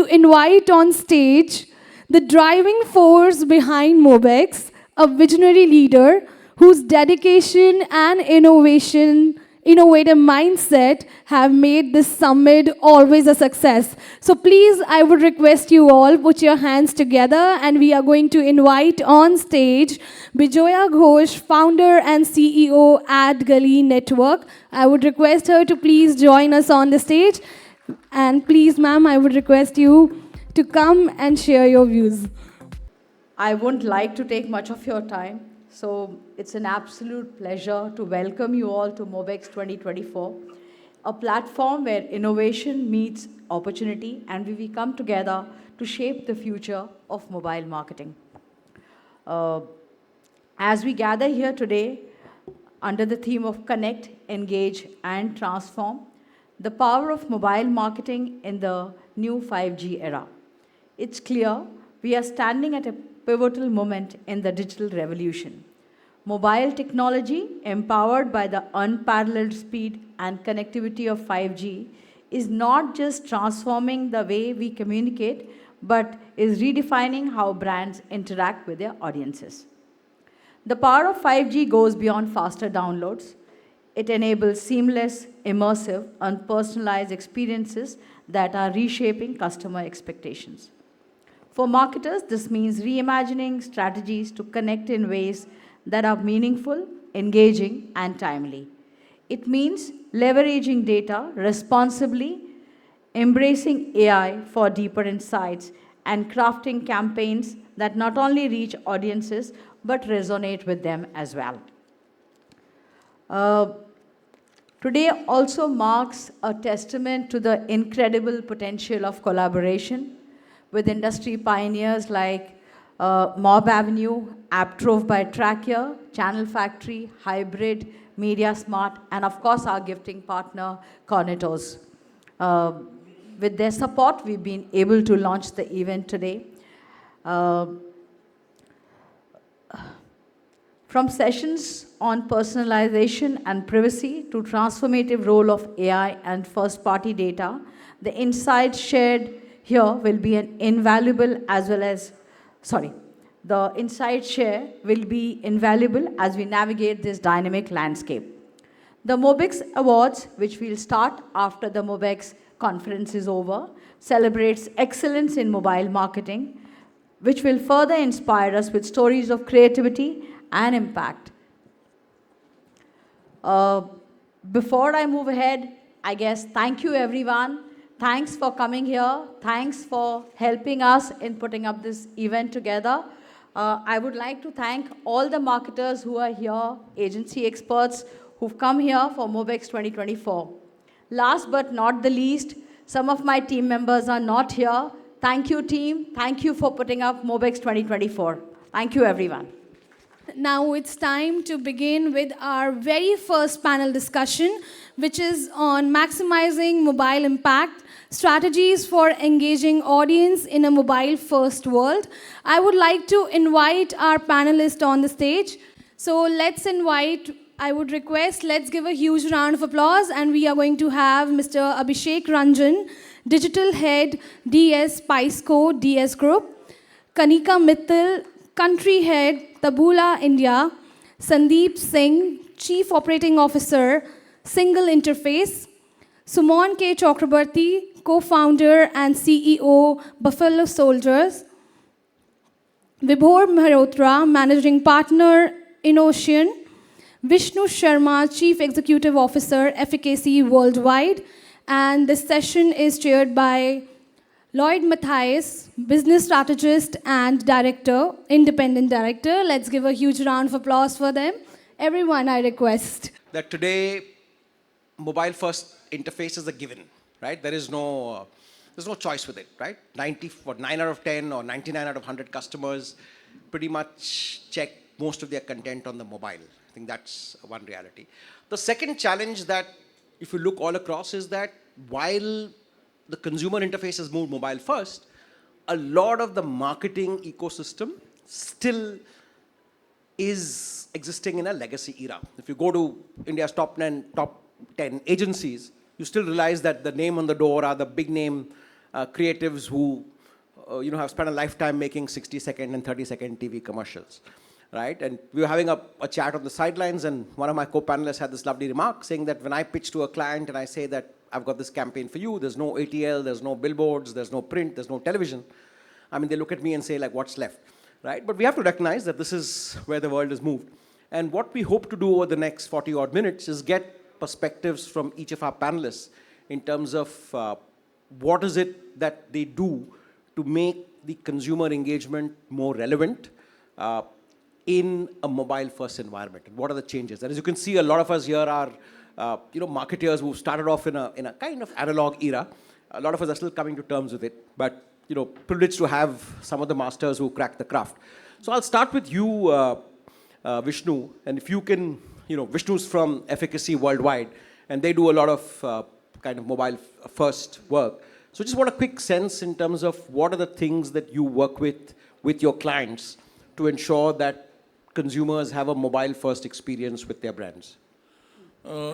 invite on stage the driving force behind Mobex, a visionary leader whose dedication and innovative mindset have made this summit always a success. So please, I would request you all put your hands together and we are going to invite on stage Bijoya Ghosh, founder and CEO adgully Network. I would request her to please join us on the stage. And please, ma'am, I would request you to come and share your views. I wouldn't like to take much of your time, so it's an absolute pleasure to welcome you all to Mobex 2024, a platform where innovation meets opportunity and we come together to shape the future of mobile marketing. Uh, as we gather here today under the theme of Connect, Engage, and Transform, the power of mobile marketing in the new 5G era. It's clear we are standing at a pivotal moment in the digital revolution. Mobile technology, empowered by the unparalleled speed and connectivity of 5G, is not just transforming the way we communicate, but is redefining how brands interact with their audiences. The power of 5G goes beyond faster downloads. It enables seamless, immersive, and personalized experiences that are reshaping customer expectations. For marketers, this means reimagining strategies to connect in ways that are meaningful, engaging, and timely. It means leveraging data responsibly, embracing AI for deeper insights, and crafting campaigns that not only reach audiences but resonate with them as well. Uh, Today also marks a testament to the incredible potential of collaboration with industry pioneers like Mob Avenue, AppDrove by Tracker, Channel Factory, Hybrid, Media Smart, and of course our gifting partner, Cornetos. Uh, with their support, we've been able to launch the event today. Uh, From sessions on personalization and privacy to transformative role of AI and first-party data, the insights shared here will be an invaluable as well as, the insight share will be invaluable as we navigate this dynamic landscape. The Mobex Awards, which will start after the Mobex conference is over, celebrates excellence in mobile marketing, which will further inspire us with stories of creativity and impact. Uh, Before I move ahead, I guess thank you everyone. Thanks for coming here. Thanks for helping us in putting up this event together. I would like to thank all the marketers who are here, agency experts who've come here for Mobex 2024. Last but not the least, some of my team members are not here. Thank you, team. Thank you for putting up Mobex 2024. Thank you, everyone. Now it's time to begin with our very first panel discussion, which is on maximizing mobile impact, strategies for engaging audience in a mobile-first world. I would like to invite our panelists on the stage. So I would request, let's give a huge round of applause, and we are going to have Mr. Abhishek Ranjan, Digital Head, DS Spiceco, DS Group, Kanika Mittal, Country Head, Taboola India, Sandeep Singh, Chief Operating Officer, Single Interface, Sumon K. Chakrabarti, Co-founder and CEO, Buffalo Soldiers, Vibhor Mehrotra, Managing Partner, InOcean, Vishnu Sharma, Chief Executive Officer, Efficacy Worldwide, and this session is chaired by Lloyd Matthias, business strategist and director, independent director. Let's give a huge round of applause for them. Everyone, I request. That today, mobile first interface is a given, right? There's no choice with it, right? 9 out of 10 or 99 out of 100 customers pretty much check most of their content on the mobile. I think that's one reality. The second challenge that, if you look all across, is that while the consumer interface has moved mobile first, a lot of the marketing ecosystem still is existing in a legacy era. If you go to India's top 10 agencies, you still realize that the name on the door are the big name creatives who have spent a lifetime making 60-second and 30-second TV commercials, right? And we were having a chat on the sidelines, and one of my co-panelists had this lovely remark saying that when I pitch to a client and I say that I've got this campaign for you, there's no ATL, there's no billboards, there's no print, there's no television. I mean, they look at me and say, like, what's left, right? But we have to recognize that this is where the world has moved. And what we hope to do over the next 40 odd minutes is get perspectives from each of our panelists in terms of what is it that they do to make the consumer engagement more relevant in a mobile-first environment. And what are the changes? And as you can see, a lot of us here are marketeers who started off in a kind of analog era. A lot of us are still coming to terms with it, but privileged to have some of the masters who cracked the craft. So I'll start with you, Vishnu, and if you can, Vishnu's from Efficacy Worldwide, and they do a lot of kind of mobile-first work. So just want a quick sense in terms of what are the things that you work with your clients to ensure that consumers have a mobile-first experience with their brands.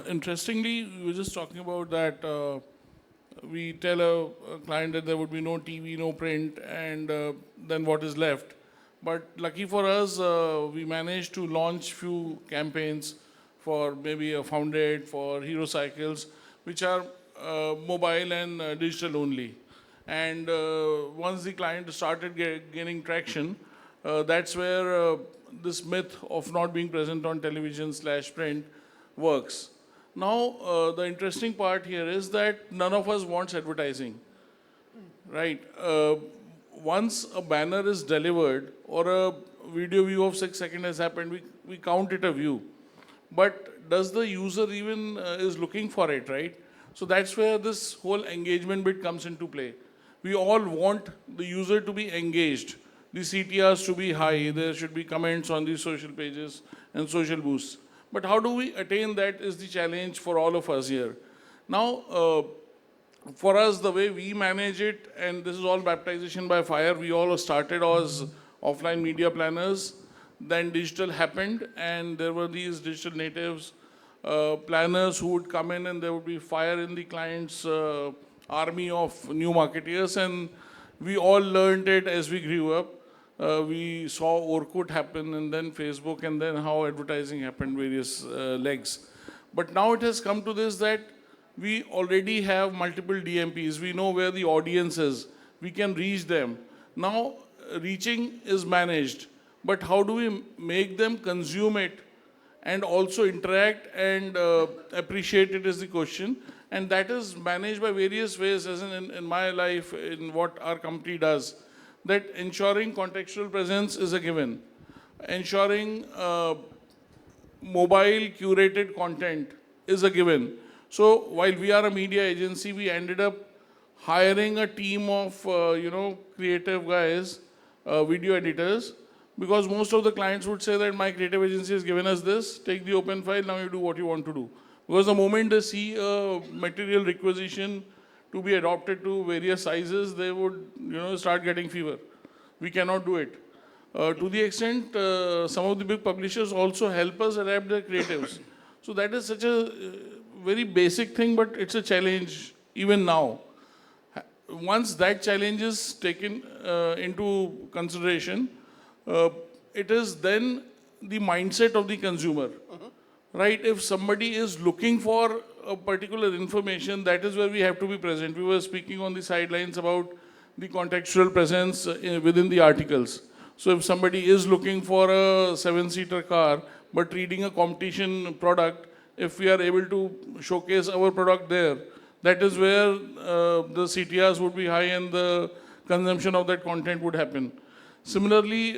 Interestingly, we were just talking about that we tell a client that there would be no TV, no print, and then what is left. But lucky for us, we managed to launch few campaigns for maybe a Founded, for Hero Cycles, which are mobile and digital only. And once the client started gaining traction, that's where this myth of not being present on television/print works. Now, the interesting part here is that none of us wants advertising, right? Once a banner is delivered or a video view of 6 seconds has happened, we count it a view. But does the user even is looking for it, right? So that's where this whole engagement bit comes into play. We all want the user to be engaged, the CTRs to be high, there should be comments on the social pages and social boosts. But how do we attain that is the challenge for all of us here. Now, for us, the way we manage it, and this is all baptization by fire, we all started as offline media planners, then digital happened, and there were these digital natives, planners who would come in and there would be fire in the client's army of new marketeers, and we all learned it as we grew up. We saw Orkut happen, and then Facebook, and then how advertising happened, various legs. But now it has come to this that we already have multiple DMPs. We know where the audience is. We can reach them. Now, reaching is managed. But how do we make them consume it and also interact and appreciate it is the question. And that is managed by various ways, as in my life, in what our company does. That ensuring contextual presence is a given. Ensuring mobile curated content is a given. So while we are a media agency, we ended up hiring a team of creative guys, video editors, because most of the clients would say that my creative agency has given us this, take the open file, now you do what you want to do. Because the moment they see a material requisition to be adopted to various sizes, they would start getting fever. We cannot do it. To the extent, some of the big publishers also help us adapt their creatives. So that is such a very basic thing, but it's a challenge even now. Once that challenge is taken into consideration, it is then the mindset of the consumer, right? If somebody is looking for a particular information, that is where we have to be present. We were speaking on the sidelines about the contextual presence within the articles. So if somebody is looking for a 7-seater car, but reading a competition product, if we are able to showcase our product there, that is where the CTRs would be high and the consumption of that content would happen. Similarly,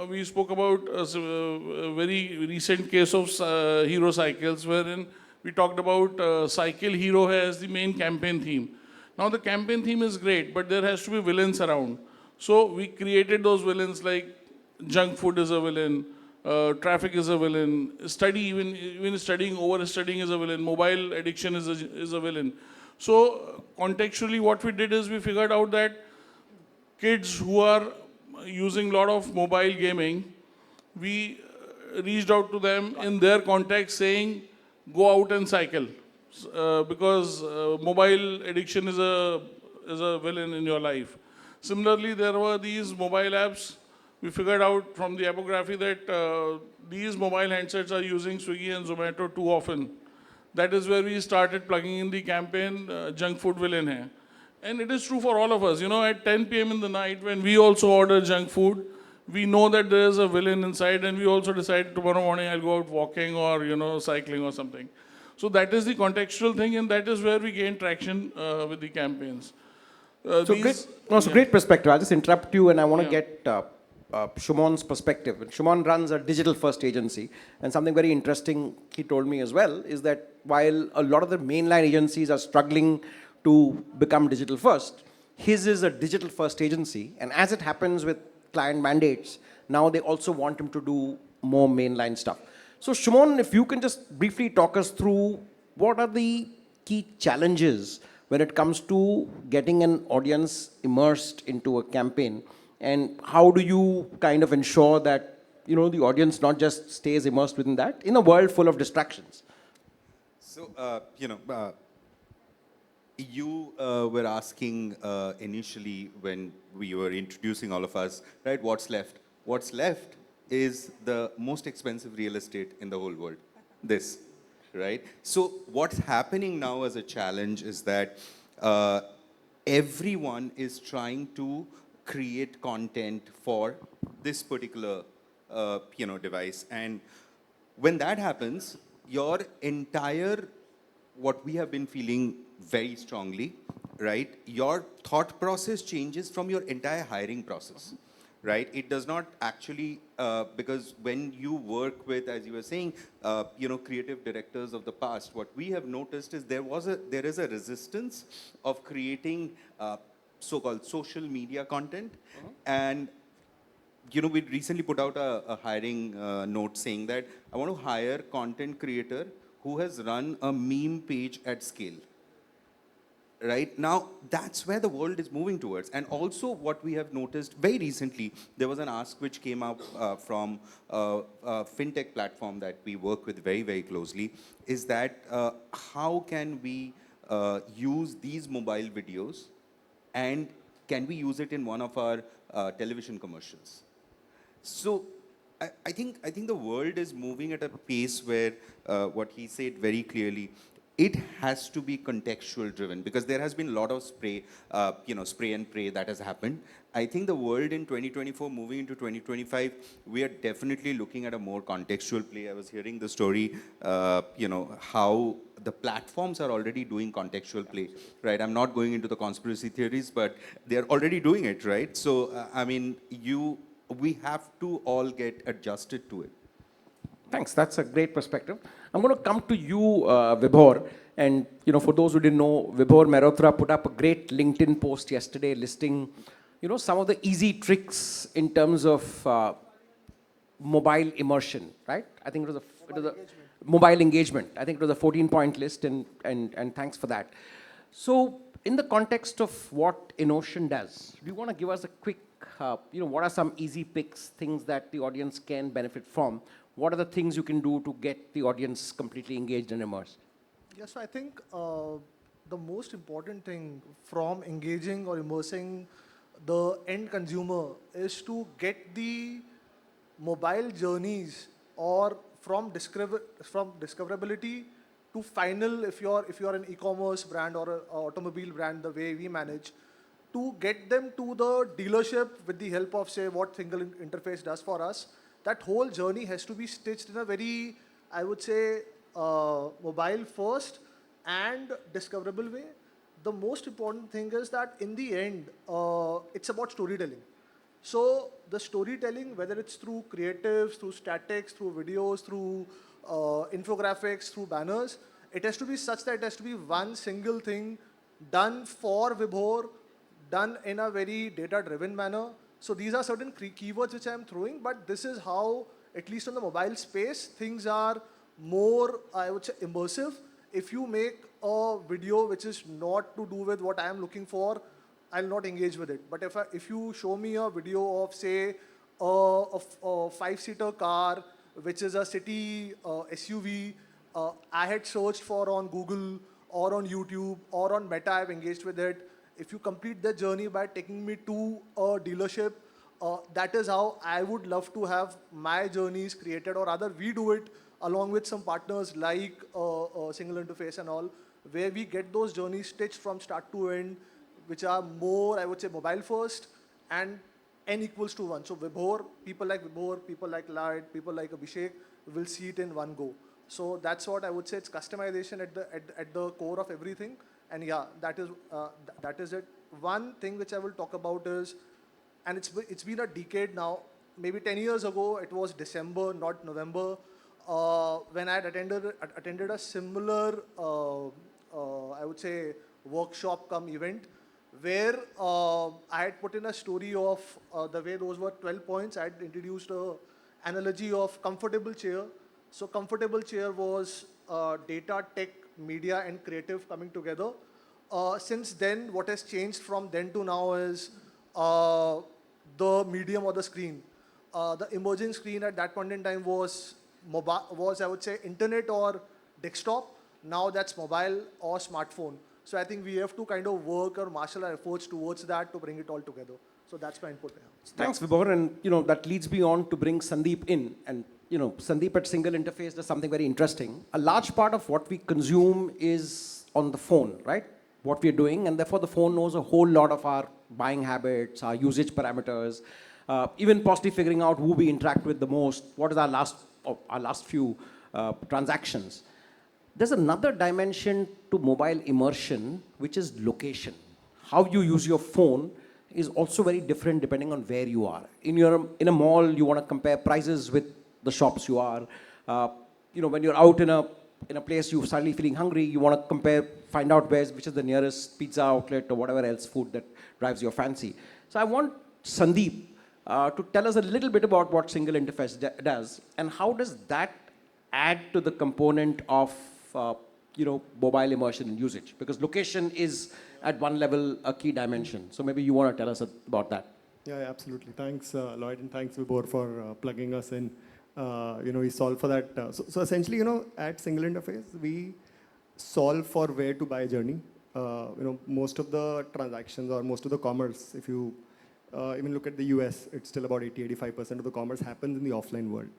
we spoke about a very recent case of Hero Cycles, wherein we talked about Cycle Hero as the main campaign theme. Now the campaign theme is great, but there has to be villains around. So we created those villains like junk food is a villain, traffic is a villain, even studying, over-studying is a villain, mobile addiction is a villain. So contextually what we did is we figured out that kids who are using a lot of mobile gaming, we reached out to them in their context saying, go out and cycle. Because mobile addiction is a is a villain in your life. Similarly, there were these mobile apps. We figured out from the apography that these mobile handsets are using Swiggy and Zomato too often. That is where we started plugging in the campaign, junk food villain hai. And it is true for all of us. You know, at 10 p.m. in the night, when we also order junk food, we know that there is a villain inside, and we also decide tomorrow morning I'll go out walking or, cycling or something. So that is the contextual thing, and that is where we gain traction with the campaigns. So great, These, no, so yeah. great perspective. I'll just interrupt you, and I want to Yeah. get Shumon's perspective. Shumon runs a digital-first agency, and something very interesting he told me as well is that while a lot of the mainline agencies are struggling to become digital-first, his is a digital-first agency, and as it happens with client mandates, now they also want him to do more mainline stuff. So Shumon, if you can just briefly talk us through what are the key challenges when it comes to getting an audience immersed into a campaign, and how do you kind of ensure that the audience not just stays immersed within that in a world full of distractions? So, you were asking initially when we were introducing all of us, right, what's left? What's left is the most expensive real estate in the whole world. This, right? So what's happening now as a challenge is that everyone is trying to create content for this particular, device. And when that happens, your entire, what we have been feeling very strongly, right? Your thought process changes from your entire hiring process, right? It does not actually, because when you work with, as you were saying, creative directors of the past, what we have noticed is there is a resistance of creating so-called social media content. And we recently put out a hiring note saying that I want to hire content creator who has run a meme page at scale. Right now, that's where the world is moving towards. And also, what we have noticed very recently, there was an ask which came up from a fintech platform that we work with very, very closely, is that how can we use these mobile videos, and can we use it in one of our television commercials? So I think the world is moving at a pace where what he said very clearly, it has to be contextual driven, because there has been a lot of spray and pray that has happened. I think the world in 2024 moving into 2025, we are definitely looking at a more contextual play. I was hearing the story, how the platforms are already doing contextual play, right? I'm not going into the conspiracy theories, but they're already doing it, right? So, we have to all get adjusted to it. Thanks. That's a great perspective. I'm going to come to you, Vibhor. And for those who didn't know, Vibhor Mehrotra put up a great LinkedIn post yesterday listing, some of the easy tricks in terms of mobile immersion, right? I think it was a mobile engagement. I think it was a 14-point list, and thanks for that. So, in the context of what Innotion does, do you want to give us a quick, what are some easy picks, things that the audience can benefit from? What are the things you can do to get the audience completely engaged and immersed? Yeah, so I think the most important thing from engaging or immersing the end consumer is to get the mobile journeys, or from discoverability to final, if you're an e-commerce brand or an automobile brand, the way we manage, to get them to the dealership with the help of, say, what single interface does for us. That whole journey has to be stitched in a very, I would say, mobile first and discoverable way. The most important thing is that in the end, it's about storytelling. So the storytelling, whether it's through creatives, through statics, through videos, through infographics, through banners, it has to be such that it has to be one single thing done for Vibhor, done in a very data-driven manner. So these are certain keywords which I'm throwing, but this is how, at least on the mobile space, things are more, I would say, immersive. If you make a video which is not to do with what I am looking for, I'll not engage with it. But if you show me a video of, say, a five-seater car, which is a city SUV, I had searched for on Google or on YouTube or on Meta, I've engaged with it. if you complete the journey by taking me to a dealership, that is how I would love to have my journeys created, or rather we do it along with some partners like single interface and all, where we get those journeys stitched from start to end, which are more, I would say, mobile first, and n equals to 1. So Vibhor, people like Lloyd, people like Abhishek will see it in one go. So that's what I would say. It's customization at the core of everything. And yeah, that is it. One thing which I will talk about is, and it's been a decade now. Maybe 10 years ago, it was December, not November, when I had attended a similar, I would say, workshop come event, where I had put in a story of the way those were 12 points. I had introduced a analogy of comfortable chair. So comfortable chair was data, tech, media, and creative coming together. Since then, what has changed from then to now is the medium or the screen. The emerging screen at that point in time was mobile, was, I would say, internet or desktop. Now that's mobile or smartphone. So I think we have to kind of work or marshal our efforts towards that to bring it all together. So that's my input there. Thanks, Vibhor. And that leads me on to bring Sandeep in. And Sandeep at Single Interface does something very interesting. A large part of what we consume is on the phone, right? What we're doing, and therefore the phone knows a whole lot of our buying habits, our usage parameters, even possibly figuring out who we interact with the most, what is our last few transactions. There's another dimension to mobile immersion, which is location. How you use your phone is also very different depending on where you are. In a mall, you want to compare prices with the shops you are. When you're out in a place you're suddenly feeling hungry, you want to find out which is the nearest pizza outlet or whatever else food that drives your fancy. So I want Sandeep to tell us a little bit about what single interface does, and how does that add to the component of mobile immersion and usage, because location is at one level a key dimension. So maybe you want to tell us about that. Yeah, absolutely. Thanks, Lloyd, and thanks, Vibhor, for plugging us in. We solve for that. So essentially, at Single Interface, we solve for where to buy journey. Most of the transactions or most of the commerce, if you even look at the US, it's still about 80-85% of the commerce happens in the offline world.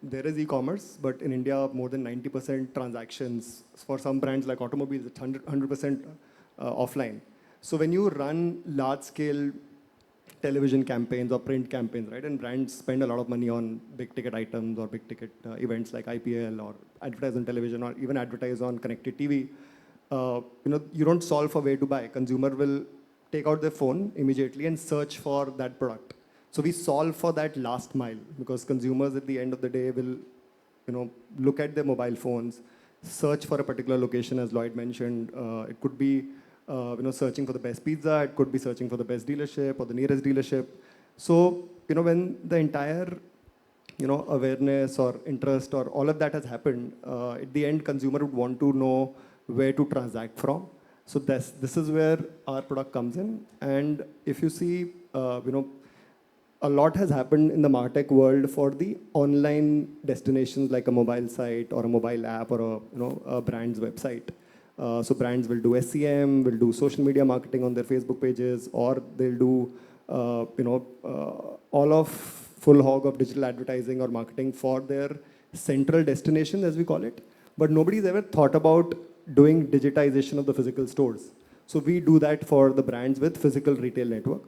There is e-commerce, but in India, more than 90% transactions for some brands like automobiles, it's 100% offline. So when you run large-scale television campaigns or print campaigns, right, and brands spend a lot of money on big-ticket items or big-ticket events like IPL, or advertise on television, or even advertise on connected TV, you don't solve for where to buy. Consumer will take out their phone immediately and search for that product. So we solve for that last mile, because consumers at the end of the day will, look at their mobile phones, search for a particular location, as Lloyd mentioned. It could be, searching for the best pizza. It could be searching for the best dealership or the nearest dealership. So, when the entire, awareness or interest or all of that has happened, at the end, consumer would want to know where to transact from. So this is where our product comes in. And if you see, a lot has happened in the MarTech world for the online destinations, like a mobile site or a mobile app or a brand's website. So brands will do SEM, will do social media marketing on their Facebook pages, or they'll do all of full hog of digital advertising or marketing for their central destination, as we call it. But nobody's ever thought about doing digitization of the physical stores. So we do that for the brands with physical retail network.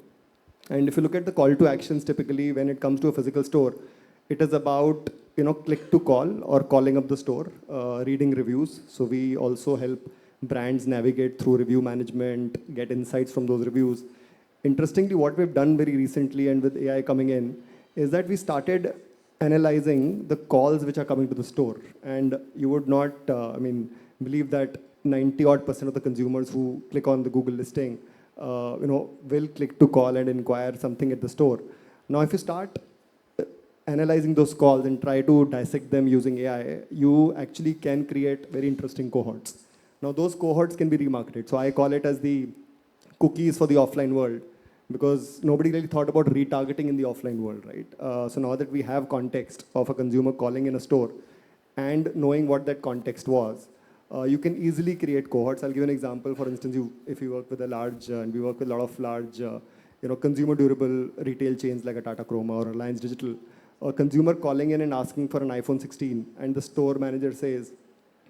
And if you look at the call to actions, typically when it comes to a physical store, it is about click to call or calling up the store, reading reviews. So we also help brands navigate through review management, get insights from those reviews. Interestingly, what we've done very recently, and with AI coming in, is that we started analyzing the calls which are coming to the store. And you would not, believe that 90-odd% of the consumers who click on the Google listing will click to call and inquire something at the store. Now, if you start analyzing those calls and try to dissect them using AI, you actually can create very interesting cohorts. Now, those cohorts can be remarketed. So I call it as the cookies for the offline world, because nobody really thought about retargeting in the offline world, right? So now that we have context of a consumer calling in a store and knowing what that context was, you can easily create cohorts. I'll give an example. For instance, if you work with a large, and we work with a lot of large, consumer durable retail chains like a Tata Chroma or Reliance Digital, a consumer calling in and asking for an iPhone 16, and the store manager says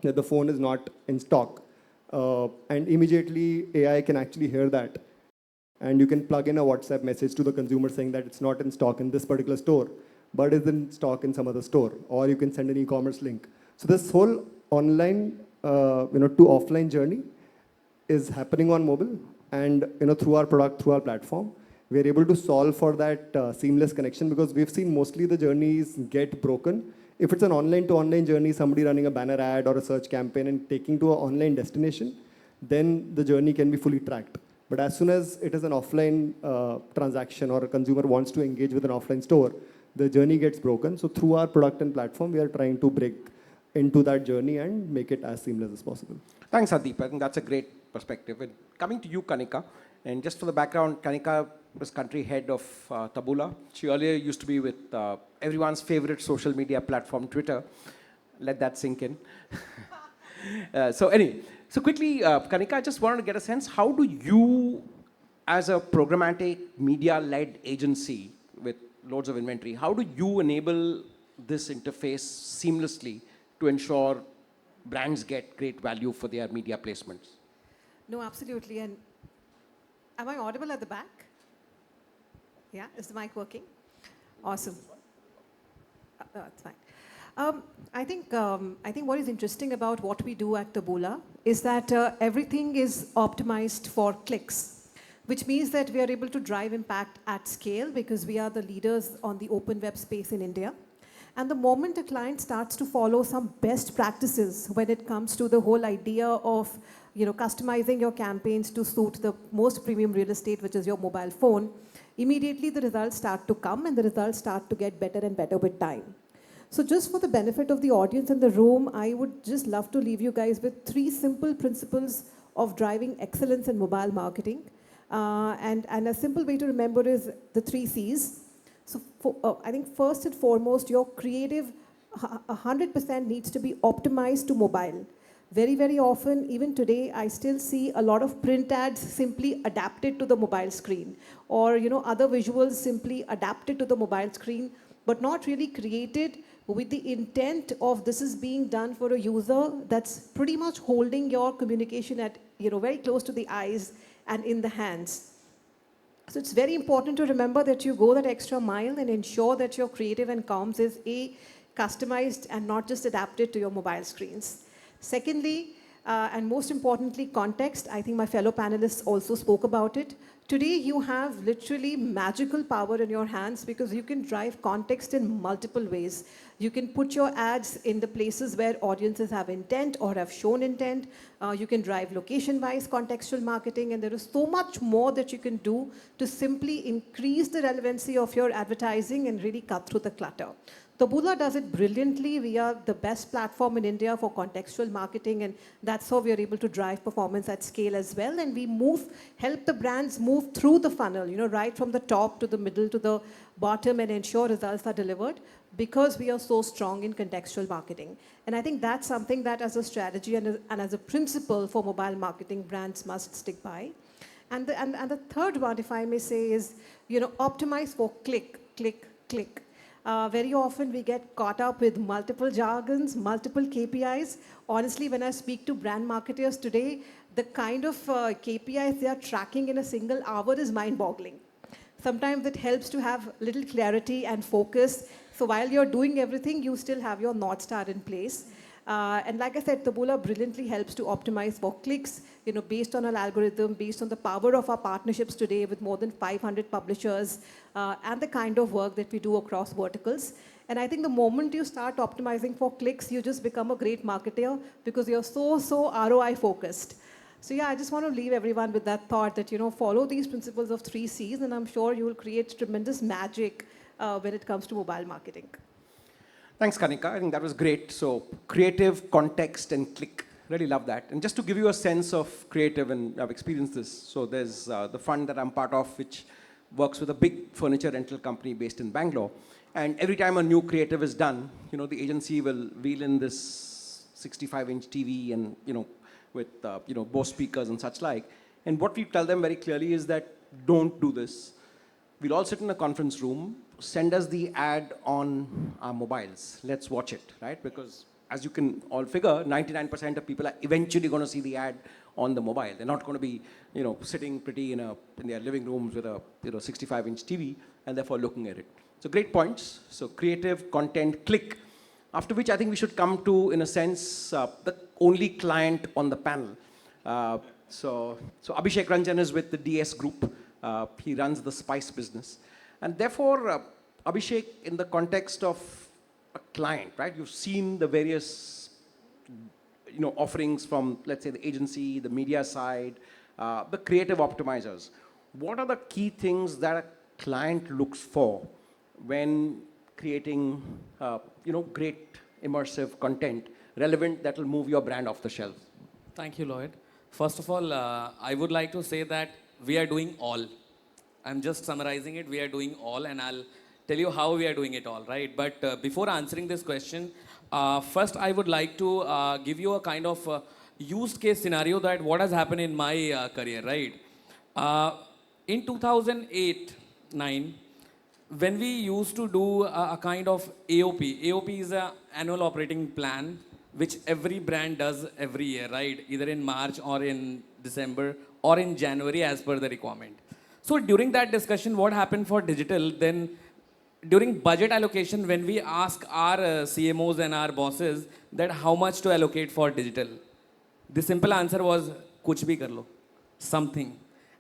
that the phone is not in stock, and immediately AI can actually hear that, and you can plug in a WhatsApp message to the consumer saying that it's not in stock in this particular store, but is in stock in some other store, or you can send an e-commerce link. So this whole online, to offline journey is happening on mobile, and through our product, through our platform, we're able to solve for that seamless connection, because we've seen mostly the journeys get broken. If it's an online to online journey, somebody running a banner ad or a search campaign and taking to an online destination, then the journey can be fully tracked. But as soon as it is an offline transaction, or a consumer wants to engage with an offline store, the journey gets broken. So through our product and platform, we are trying to break into that journey and make it as seamless as possible. Thanks, Hardeep. I think that's a great perspective. And coming to you, Kanika, and just for the background, Kanika was country head of Taboola. She earlier used to be with everyone's favorite social media platform, Twitter. Let that sink in. So quickly, Kanika, I just wanted to get a sense, how do you, as a programmatic media-led agency with loads of inventory, how do you enable this interface seamlessly to ensure brands get great value for their media placements? No, absolutely. And am I audible at the back? Yeah, is the mic working? Awesome. It's fine. I think what is interesting about what we do at Taboola is that everything is optimized for clicks, which means that we are able to drive impact at scale because we are the leaders on the open web space in India. And the moment a client starts to follow some best practices when it comes to the whole idea of customizing your campaigns to suit the most premium real estate, which is your mobile phone, immediately the results start to come and the results start to get better and better with time. So just for the benefit of the audience in the room, I would just love to leave you guys with 3 simple principles of driving excellence in mobile marketing. And a simple way to remember is the 3 C's. So I think first and foremost, your creative 100% needs to be optimized to mobile. Very, very often, even today, I still see a lot of print ads simply adapted to the mobile screen, or other visuals simply adapted to the mobile screen, but not really created with the intent of this is being done for a user that's pretty much holding your communication at very close to the eyes and in the hands. So it's very important to remember that you go that extra mile and ensure that your creative and comms is customized and not just adapted to your mobile screens. Secondly, and most importantly, context. I think my fellow panelists also spoke about it. Today, you have literally magical power in your hands because you can drive context in multiple ways. You can put your ads in the places where audiences have intent or have shown intent. You can drive location-wise contextual marketing, and there is so much more that you can do to simply increase the relevancy of your advertising and really cut through the clutter. Taboola does it brilliantly. We are the best platform in India for contextual marketing, and that's how we are able to drive performance at scale as well. And we help the brands move through the funnel, right from the top to the middle to the bottom, and ensure results are delivered because we are so strong in contextual marketing. And I think that's something that as a strategy and as a principle for mobile marketing, brands must stick by. And the third one, if I may say, is optimize for click, click, click. Very often we get caught up with multiple jargons, multiple KPIs. Honestly, when I speak to brand marketers today, the kind of KPIs they are tracking in a single hour is mind-boggling. Sometimes it helps to have little clarity and focus. So while you're doing everything, you still have your North Star in place. And like I said, Taboola brilliantly helps to optimize for clicks, based on our algorithm, based on the power of our partnerships today with more than 500 publishers, and the kind of work that we do across verticals. And I think the moment you start optimizing for clicks, you just become a great marketer because you're so ROI focused. So yeah, I just want to leave everyone with that thought that, follow these principles of 3 C's, and I'm sure you will create tremendous magic when it comes to mobile marketing. Thanks, Kanika. I think that was great. So creative, context, and click. Really love that. And just to give you a sense of creative, and I've experienced this. So there's the fund that I'm part of, which works with a big furniture rental company based in Bangalore. And every time a new creative is done, the agency will wheel in this 65-inch TV and, with, Bose speakers and such like. And what we tell them very clearly is that don't do this. We'll all sit in a conference room, send us the ad on our mobiles. Let's watch it, right? Because as you can all figure, 99% of people are eventually going to see the ad on the mobile. They're not going to be, sitting pretty in their living rooms with a, 65-inch TV and therefore looking at it. So great points. So creative, content, click. After which I think we should come to, in a sense, the only client on the panel. So Abhishek Ranjan is with the DS Group. He runs the spice business. And therefore, Abhishek, in the context of a client, right? You've seen the various, offerings from, let's say, the agency, the media side, the creative optimizers. What are the key things that a client looks for when creating, great immersive content relevant that will move your brand off the shelf? Thank you, Lloyd. First of all, I would like to say that we are doing all. I'm just summarizing it. We are doing all, and I'll tell you how we are doing it all, right? But before answering this question, first I would like to give you a kind of used case scenario that what has happened in my career, right? In 2008-9, when we used to do a kind of AOP is an annual operating plan, which every brand does every year, right? Either in March or in December or in January as per the requirement. So during that discussion, what happened for digital, then during budget allocation, when we ask our CMOs and our bosses that how much to allocate for digital, the simple answer was, kuch bhi kar lo, something.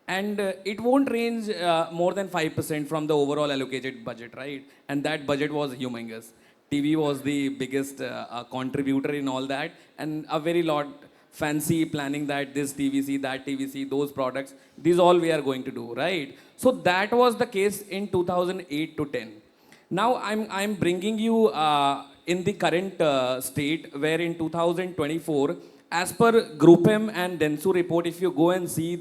And it won't range more than 5% from the overall allocated budget, right? And that budget was humongous. TV was the biggest contributor in all that, and a very lot fancy planning that this TVC, that TVC, those products, these all we are going to do, right? So that was the case in 2008 to 10. Now I'm bringing you in the current state where in 2024, as per Group M and Dentsu report, if you go and see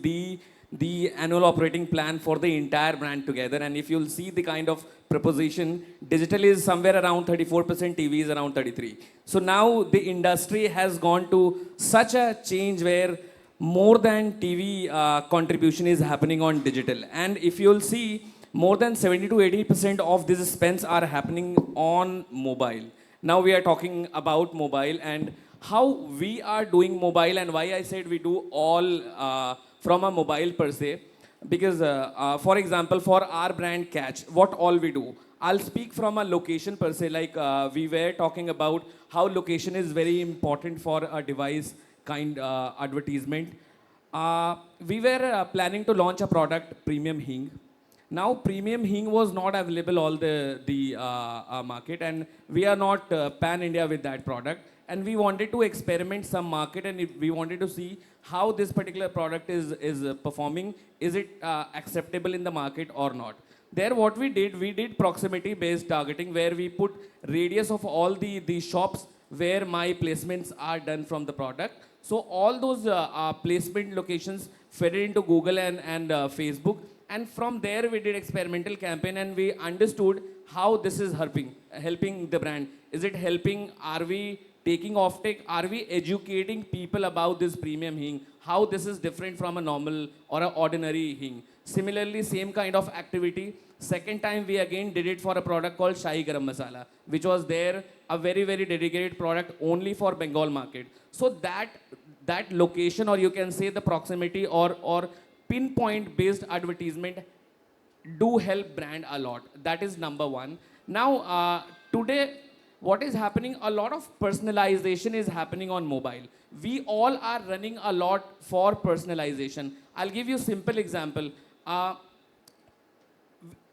the annual operating plan for the entire brand together, and if you'll see the kind of proposition, digital is somewhere around 34%, TV is around 33. So now the industry has gone to such a change where more than TV contribution is happening on digital. And if you'll see, more than 70 to 80% of these spends are happening on mobile. Now we are talking about mobile and how we are doing mobile, and why I said we do all from a mobile per se. Because, for example, for our brand Catch, what all we do, I'll speak from a location per se, like we were talking about how location is very important for a device kind advertisement. We were planning to launch a product, Premium Hing. Now, Premium Hing was not available all the market, and we are not pan-India with that product. And we wanted to experiment some market, and we wanted to see how this particular product is performing. Is it acceptable in the market or not? There what we did proximity based targeting, where we put radius of all the shops where my placements are done from the product. So all those placement locations fed into Google and Facebook. And from there we did experimental campaign, and we understood how this is helping the brand. Is it helping? Are we taking offtake? Are we educating people about this premium hing? How this is different from a normal or an ordinary hing? Similarly, same kind of activity. Second time we again did it for a product called Shahi Garam Masala, which was there, a very, very dedicated product only for Bengal market. So that location, or you can say the proximity or pinpoint based advertisement do help brand a lot. That is number one. Now, today, what is happening, a lot of personalization is happening on mobile. We all are running a lot for personalization. I'll give you a simple example.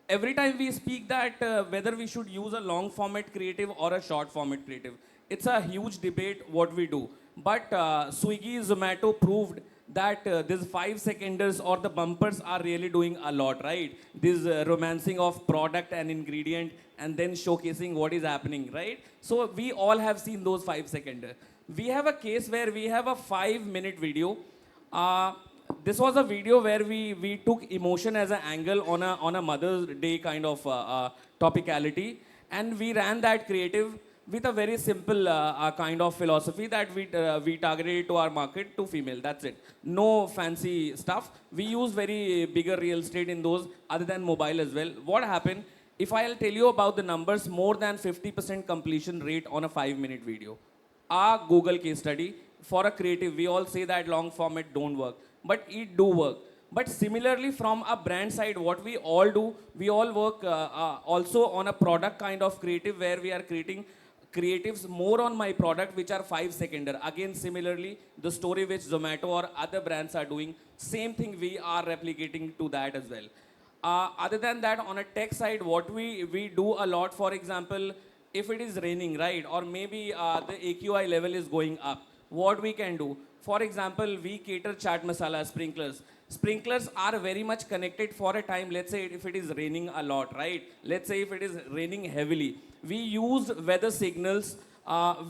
Every time we speak that whether we should use a long format creative or a short format creative, it's a huge debate what we do. But Swiggy, Zomato proved that these 5-seconders or the bumpers are really doing a lot, right? This romancing of product and ingredient and then showcasing what is happening, right? So we all have seen those 5-seconder. We have a case where we have a 5-minute video. This was a video where we took emotion as an angle on a Mother's Day kind of topicality, and we ran that creative. with a very simple kind of philosophy that we targeted it to our market to female. That's it. No fancy stuff. We use very bigger real estate in those other than mobile as well. What happened? If I'll tell you about the numbers, more than 50% completion rate on a 5-minute video. Our Google case study for a creative, we all say that long format don't work, but it do work. But similarly, from a brand side, what we all do, we all work also on a product kind of creative where we are creating creatives more on my product which are 5 seconder. Again, similarly, the story which Zomato or other brands are doing, same thing we are replicating to that as well. Other than that, on a tech side, what we do a lot, for example, if it is raining, right, or maybe the AQI level is going up, what we can do? For example, we cater chaat masala sprinklers. Sprinklers are very much connected for a time. Let's say if it is raining a lot, right? Let's say if it is raining heavily. We use weather signals.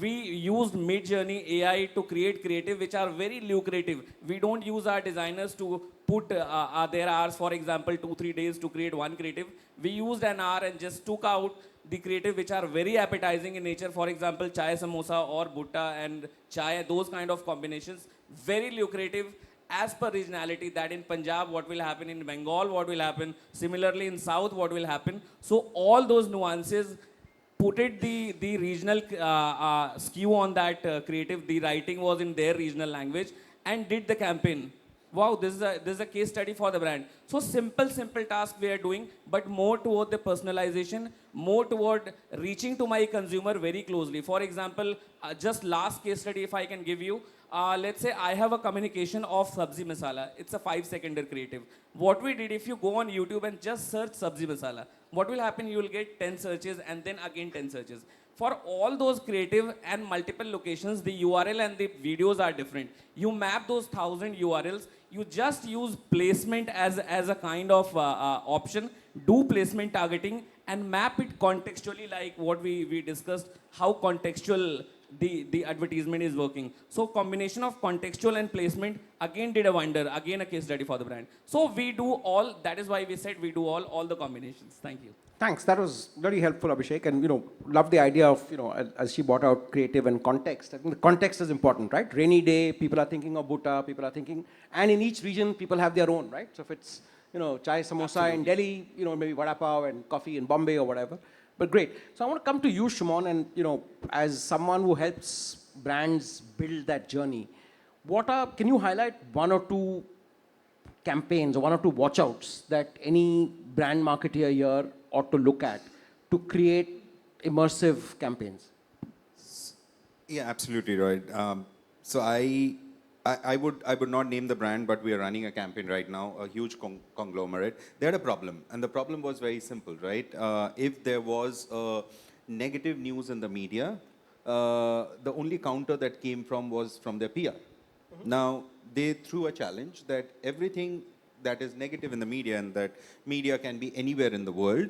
We used mid-journey AI to create creative, which are very lucrative. We don't use our designers to put their hours, for example, 2-3 days to create one creative. We used an hour and just took out the creative which are very appetizing in nature. For example, chai samosa or butta and chai, those kind of combinations, very lucrative as per regionality, that in Punjab what will happen, in Bengal what will happen, similarly in South what will happen. So all those nuances put it the regional skew on that creative. The writing was in their regional language and did the campaign. Wow, this is a case study for the brand. So simple task we are doing, but more toward the personalization, more toward reaching to my consumer very closely. For example, just last case study if I can give you, let's say I have a communication of sabzi masala. It's a 5 seconder creative. What we did, if you go on YouTube and just search sabzi masala, what will happen? You will get 10 searches and then again 10 searches. For all those creative and multiple locations, the URL and the videos are different. You map those 1,000 URLs. You just use placement as a kind of option. Do placement targeting and map it contextually, like what we discussed, how contextual the advertisement is working. So combination of contextual and placement again did a wonder, again a case study for the brand. So we do all, that is why we said we do all the combinations. Thank you. Thanks. That was very helpful, Abhishek. And, love the idea of, as she brought out creative and context. I think the context is important, right? Rainy day, people are thinking of butta, people are thinking, and in each region, people have their own, right? So if it's, chai samosa in Delhi, maybe vada pav and coffee in Bombay or whatever. But great. So I want to come to you, Shimon, and, as someone who helps brands build that journey, can you highlight one or two campaigns or one or two watch-outs that any brand marketer here ought to look at to create immersive campaigns? Yeah, absolutely right. So I would not name the brand, but we are running a campaign right now, a huge conglomerate. They had a problem, and the problem was very simple, right? If there was negative news in the media, the only counter that came was from their PR. Now, they threw a challenge that everything that is negative in the media, and that media can be anywhere in the world,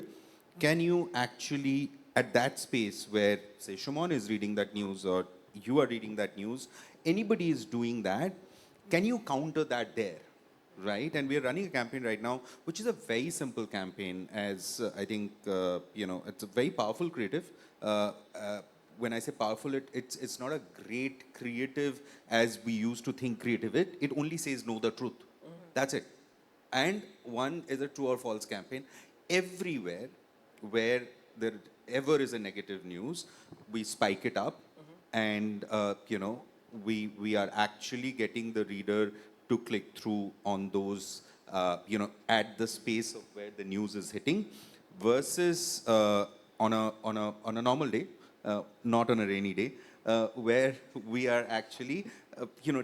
can you actually, at that space where, say, Shumon is reading that news or you are reading that news, anybody is doing that, can you counter that there? Right? And we are running a campaign right now, which is a very simple campaign, as I think, it's a very powerful creative. When I say powerful, it's not a great creative as we used to think creative. It only says know the truth. That's it. And one is a true or false campaign. Everywhere where there ever is a negative news, we spike it up, and we are actually getting the reader to click through on those, at the space of where the news is hitting, versus on a normal day, not on a rainy day, where we are actually,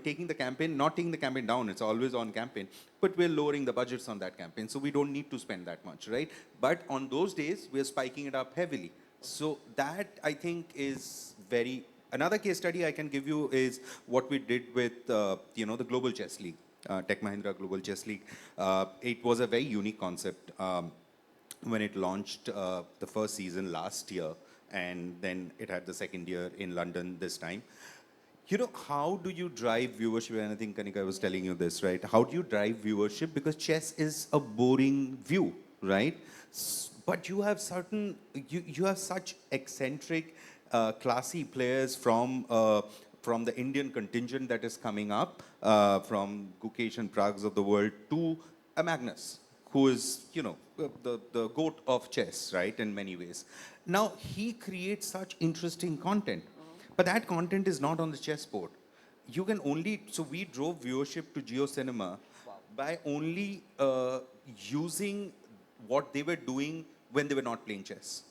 taking the campaign, not taking the campaign down, it's always on campaign, but we're lowering the budgets on that campaign, so we don't need to spend that much, right? But on those days, we're spiking it up heavily. So that, I think, is very... Another case study I can give you is what we did with, the Global Chess League, Tech Mahindra Global Chess League. It was a very unique concept when it launched the first season last year, and then it had the second year in London this time. How do you drive viewership? And I think Kanika was telling you this, right? How do you drive viewership? Because chess is a boring view, right? But you have you have such eccentric classy players from the Indian contingent that is coming up, from Gukesh and Prags of the world, to a Magnus, who is, the goat of chess, right, in many ways. Now, he creates such interesting content, but that content is not on the chessboard. You can only, so we drove viewership to Geo Cinema by only using what they were doing when they were not playing chess,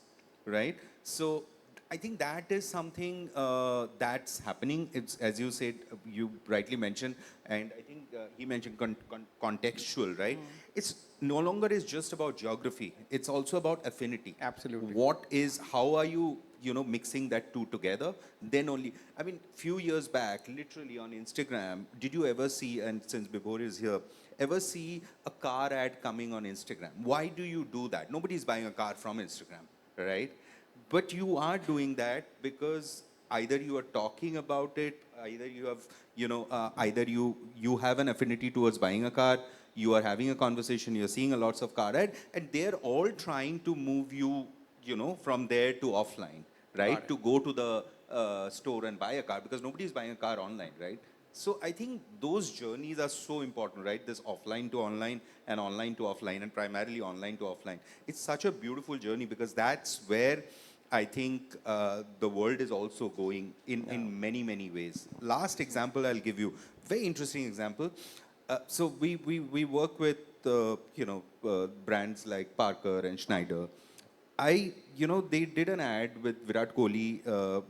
right? So I think that is something that's happening. It's, as you said, you rightly mentioned, and I think he mentioned contextual, right? It's no longer is just about geography. It's also about affinity. Absolutely. What is, how are you, mixing that two together? Then only, I mean, few years back, literally on Instagram, did you ever see, and since Bibor is here, ever see a car ad coming on Instagram? Why do you do that? Nobody's buying a car from Instagram, right? But you are doing that because either you are talking about it, either you have, either you have an affinity towards buying a car, you are having a conversation, you're seeing a lots of car ad, and they're all trying to move you, from there to offline, right? To go to the store and buy a car, because nobody's buying a car online, right? So I think those journeys are so important, right? This offline to online and online to offline, and primarily online to offline. It's such a beautiful journey, because that's where I think the world is also going in many, many ways. Last example I'll give you, very interesting example. So we work with, brands like Parker and Schneider. They did an ad with Virat Kohli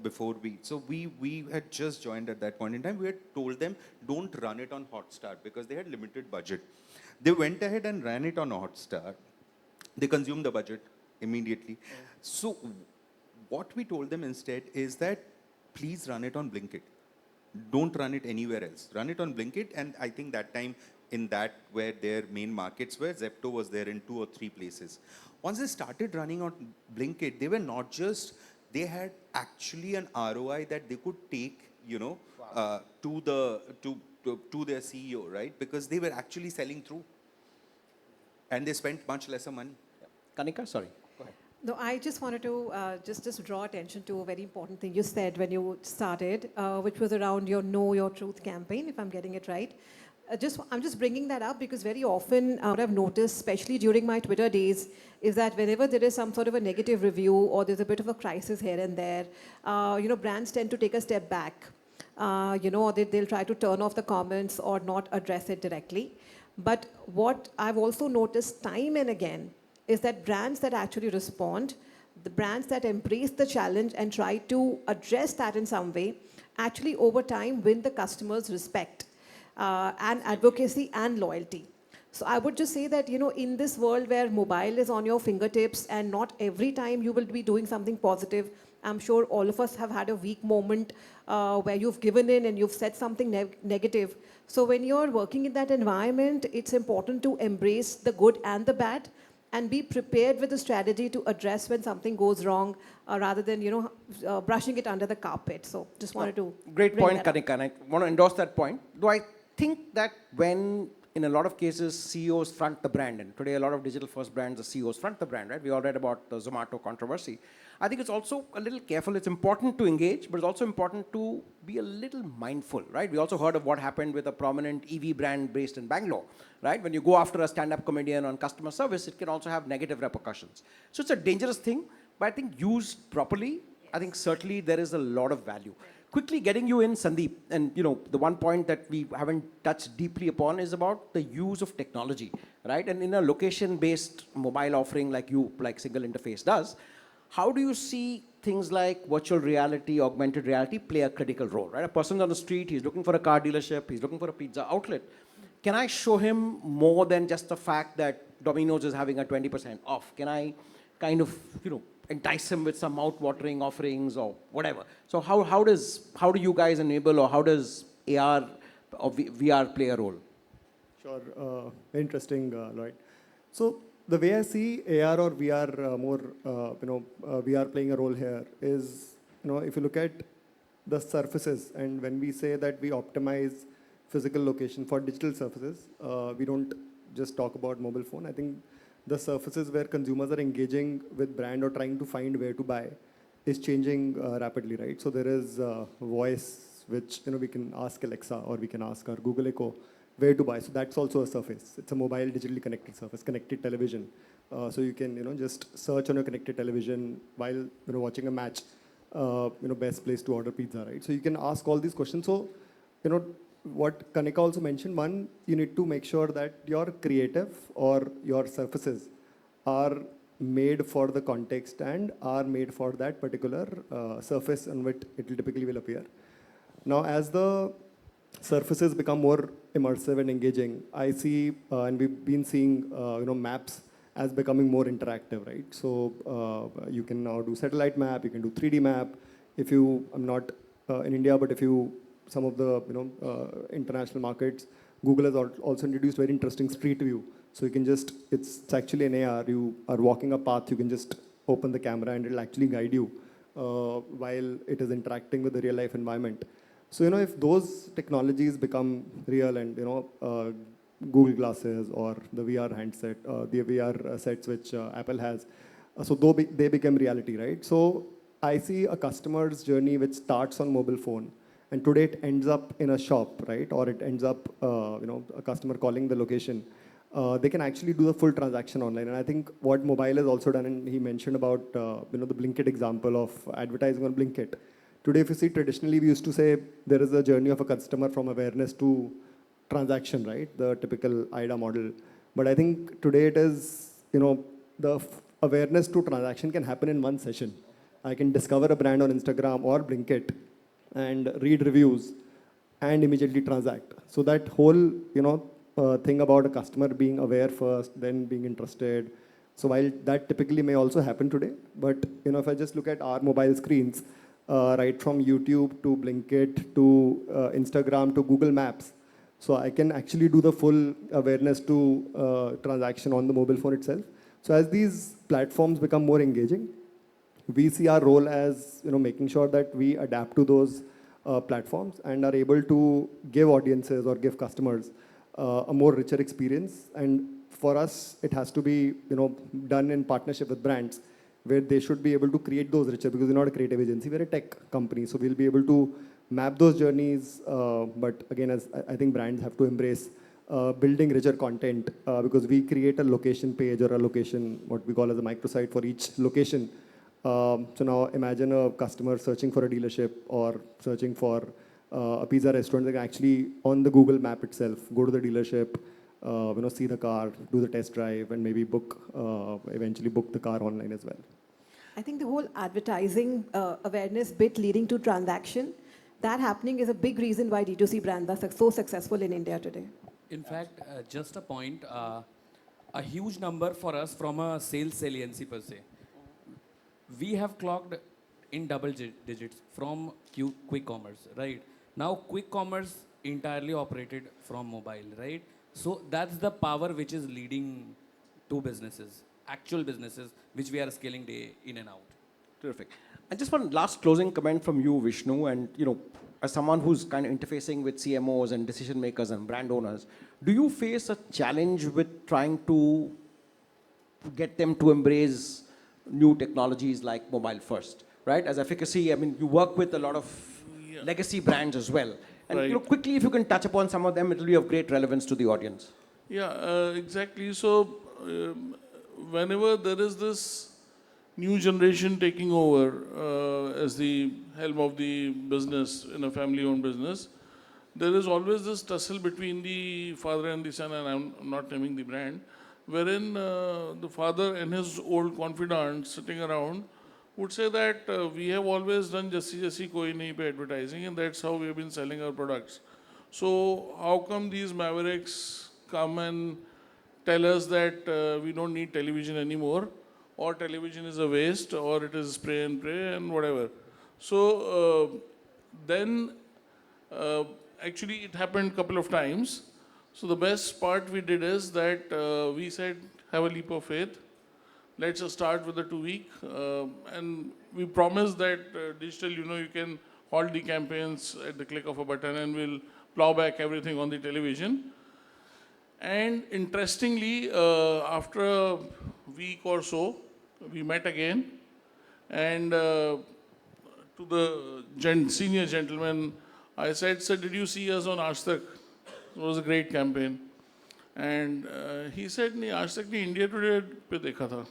before we had just joined at that point in time. We had told them, don't run it on Hotstar, because they had limited budget. They went ahead and ran it on Hotstar. They consumed the budget immediately. So what we told them instead is that, please run it on Blinkit. Don't run it anywhere else. Run it on Blinkit, and I think that time, in that where their main markets were, Zepto was there in 2 or 3 places. Once they started running on Blinkit, they were not just, they had actually an ROI that they could take, to their CEO, right? Because they were actually selling through, and they spent much lesser money. Kanika, sorry. Go ahead. No, I just wanted to just draw attention to a very important thing you said when you started, which was around your Know Your Truth campaign, if I'm getting it right. I'm just bringing that up because very often what I've noticed, especially during my Twitter days, is that whenever there is some sort of a negative review or there's a bit of a crisis here and there, brands tend to take a step back. Or they'll try to turn off the comments or not address it directly. But what I've also noticed time and again is that brands that actually respond, the brands that embrace the challenge and try to address that in some way, actually over time win the customer's respect and advocacy and loyalty. So I would just say that, in this world where mobile is on your fingertips and not every time you will be doing something positive, I'm sure all of us have had a weak moment where you've given in and you've said something negative. So when you're working in that environment, it's important to embrace the good and the bad and be prepared with a strategy to address when something goes wrong rather than, brushing it under the carpet. So just wanted to Great bring point, that up. Kanika, and I want to endorse that point. Though I think that when, in a lot of cases, CEOs front the brand, and today a lot of digital-first brands, the CEOs front the brand, right? We all read about the Zomato controversy. I think it's also a little careful. It's important to engage, but it's also important to be a little mindful, right? We also heard of what happened with a prominent EV brand based in Bangalore, right? When you go after a stand-up comedian on customer service, it can also have negative repercussions. So it's a dangerous thing, but I think used properly, I think certainly there is a lot of value. Quickly getting you in, Sandeep, and the one point that we haven't touched deeply upon is about the use of technology, right? And in a location-based mobile offering like Single Interface does, how do you see things like virtual reality, augmented reality play a critical role, right? A person on the street, he's looking for a car dealership, he's looking for a pizza outlet. Can I show him more than just the fact that Domino's is having a 20% off? Can I kind of, entice him with some mouth-watering offerings or whatever? So how do you guys enable, or how does AR or VR play a role? Sure, interesting, Lloyd. So the way I see AR or VR VR playing a role here is, if you look at the surfaces, and when we say that we optimize physical location for digital surfaces, we don't just talk about mobile phone. I think the surfaces where consumers are engaging with brand or trying to find where to buy, is changing rapidly, right? So there is voice, which we can ask Alexa or we can ask our Google Echo where to buy. So that's also a surface. It's a mobile digitally connected surface, connected television. So you can just search on your connected television while watching a match. Best place to order pizza, right? So you can ask all these questions. So what Kanika also mentioned, one, you need to make sure that your creative or your surfaces are made for the context and are made for that particular surface on which it typically will appear. Now, as the surfaces become more immersive and engaging, I see, and we've been seeing, maps as becoming more interactive, right? So you can now do satellite map, you can do 3D map. If you, I'm not in India, but if you, some of the international markets, Google has also introduced very interesting street view. So you can just, it's actually an AR, you are walking a path, you can just open the camera and it'll actually guide you while it is interacting with the real life environment. So, if those technologies become real and, Google glasses or the VR handset, the VR sets which Apple has, so they become reality, right? So I see a customer's journey which starts on mobile phone and today it ends up in a shop, right? Or it ends up, a customer calling the location. They can actually do the full transaction online. And I think what mobile has also done, and he mentioned about, the Blinkit example of advertising on Blinkit. Today, if you see, traditionally, we used to say there is a journey of a customer from awareness to transaction, right? The typical IDA model. But I think today it is, the awareness to transaction can happen in one session. I can discover a brand on Instagram or Blinkit and read reviews and immediately transact. So that whole, thing about a customer being aware first, then being interested. So while that typically may also happen today, but, if I just look at our mobile screens, right from YouTube to Blinkit to Instagram to Google Maps. So I can actually do the full awareness to transaction on the mobile phone itself. So as these platforms become more engaging, we see our role as making sure that we adapt to those platforms and are able to give audiences or give customers a more richer experience. And for us, it has to be done in partnership with brands, where they should be able to create those richer, because we're not a creative agency, we're a tech company. So we'll be able to map those journeys. But again, as I think brands have to embrace building richer content because we create a location page or a location, what we call as a microsite for each location. So now imagine a customer searching for a dealership or searching for a pizza restaurant. They can actually, on the Google map itself, go to the dealership, see the car, do the test drive, and maybe eventually book the car online as well. I think the whole advertising awareness bit leading to transaction, that happening is a big reason why D2C brands are so successful in India today. In fact, just a point, a huge number for us from a sales saliency per se. We have clocked in double digits from quick commerce, right? Now, quick commerce entirely operated from mobile, right? So that's the power which is leading to businesses, actual businesses, which we are scaling day in and out. Terrific. And just one last closing comment from you, Vishnu, and as someone who's kind of interfacing with CMOs and decision makers and brand owners, do you face a challenge with trying to get them to embrace new technologies like mobile first, right? As efficacy, I mean, you work with a lot of legacy brands as well. And Right. quickly, if you can touch upon some of them, it will be of great relevance to the audience. Yeah, exactly. So, whenever there is this new generation taking over as the helm of the business in a family-owned business, there is always this tussle between the father and the son, and I'm not naming the brand, wherein the father and his old confidant sitting around would say that we have always done Jassi koi nahi pe advertising, and that's how we have been selling our products. So how come these mavericks come and tell us that we don't need television anymore, or television is a waste, or it is spray and pray and whatever. So then actually it happened a couple of times. So the best part we did is that we said, have a leap of faith. Let's just start with the 2 week. And we promised that digital, you can halt the campaigns at the click of a button and we'll plow back everything on the television. And interestingly, after a week or so, we met again. And to the senior gentleman, I said, sir, did you see us on Aaj Tak? It was a great campaign. And he said, नहीं, Aaj Tak नहीं, India Today पे देखा था.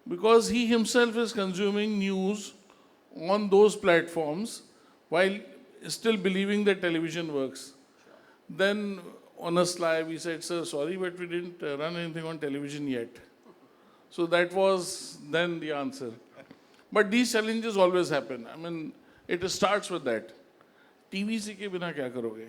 Because he himself is consuming news on those platforms while still believing that television works. Then on a sly, we said, sir, sorry, but we didn't run anything on television yet. So that was then the answer. But these challenges always happen. I mean, it starts with that. TV se ke bina kya karoge?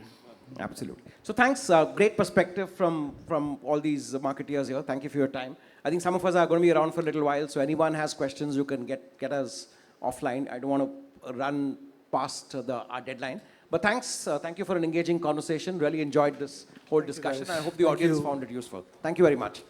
Absolutely. So thanks, great perspective from all these marketeers here. Thank you for your time. I think some of us are going to be around for a little while, so anyone has questions, you can get us offline. I don't want to run past our deadline. But thanks, thank you for an engaging conversation. Really enjoyed this whole discussion. I hope the audience found it useful. Thank you very much.